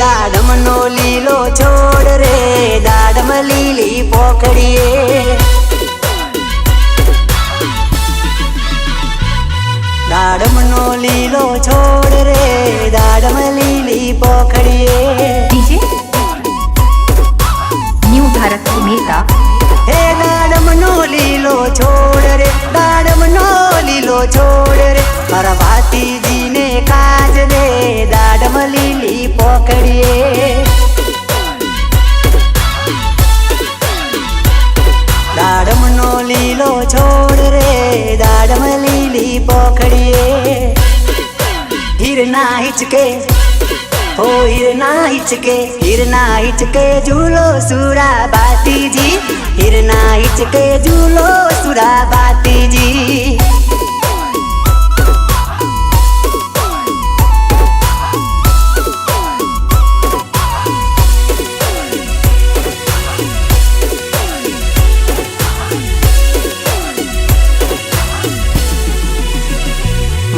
દાડમનો લીલો છોડ રે દાડમ લીલી પોખડીએ દાડમનો લીલો છોડ રે દાડમ લીલી પોખડીએ डीजे न्यू भारत मेहता હે દાડમનો લીલો છોડ રે દાડમનો લીલો છોડ રે મારા ભાતીજીને કાજ રે દાડમ લીલી પોખડીએ દાડમનો લીલો છોડ રે દાડમ લીલી પોખડીએ હિરના હિચકે हो हिरना हिचके झूलो सुरा बाती जी हिरना हिचके झूलो सुरा बाती जी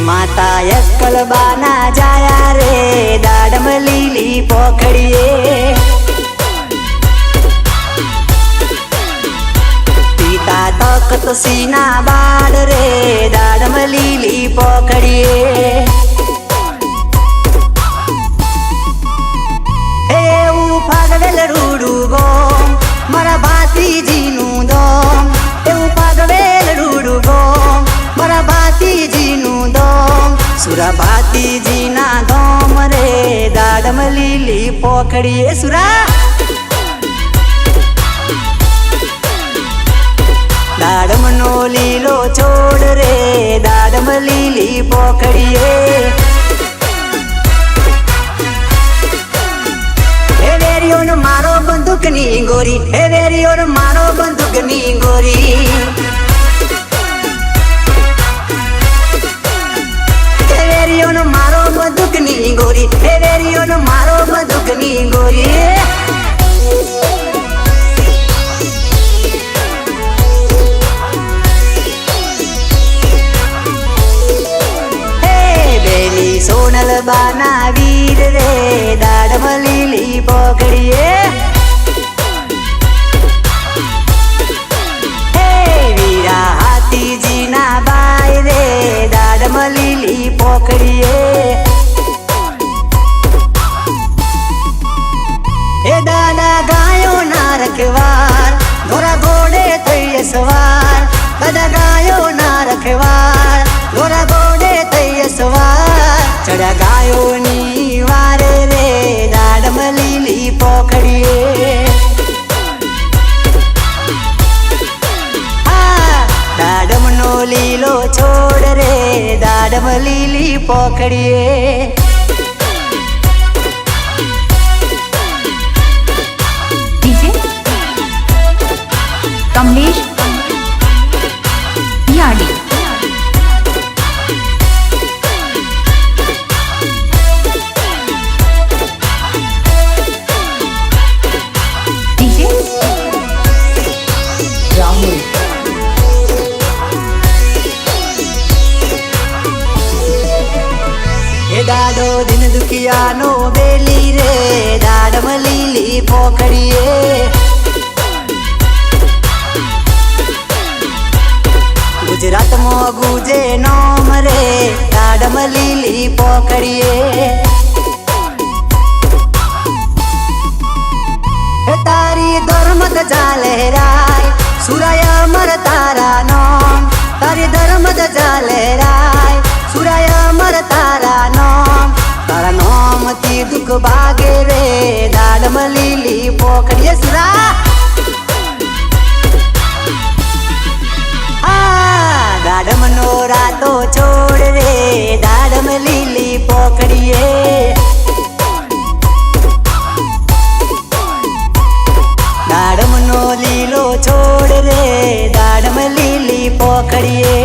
माता यक्कल बाना जाया रे दाडम लीली पोखड़िए पिता तक तो सीना बाड़ रे दाडम लीली पोखड़िए हे फागवेल रूडू गो मारा भातीजी नु दोम हे फागवेल रूडू गो मारा भातीजी नु दोम सुरा भातीजी ना दोम रे दाडम लीली पोखड़िए सुरा दाडमनो लीलो छोड़ रे दाडम लीली पोखड़िए हे वेरियो न मारो बंदूक नी गोरी हे वेरियो न मारो बंदूक नी गोरी वेरियो न मारो बंदूक नी गोरी हे वेरियो न मारो बंदूक नी गोरी हे बेली सोनल बाना वीर रे दाडम लीली पोखड़िए हे वीरा हाथीजी ना बाय रे दाडम लीली पोखड़िए हे दादा गायो ना रखवार घोड़ा घोड़े तैय सवार दादा गायो ना रखवार घोड़ा घोड़े तैय सवार चढ़ा गायो नी वारे रे दाडम लीली पोखड़िए दाडमनो लीलो छोड़ रे दाडम लीली पोखड़िए डीजे कमलेश याडी डीजे राहुल हे दादो दिन दुखिया नो बेली रे दाडम लीली पोखड़िए गुजरात मो गुजे नोम रे दाडम लीली पोखड़िए हे तारी धर्मद जाले राय सुराय अमर तारा नोम तारी धर्मद जाले राय सुराय अमर तारा नोम तारा नोम ती दुख भागे रे दाडम लीली पोखड़िए सुरा दाडम नोरा तो छोड़ रे दाडम लीली पोखड़िए दाडमनो लीलो छोड़ रे दाडम लीली पोखड़िए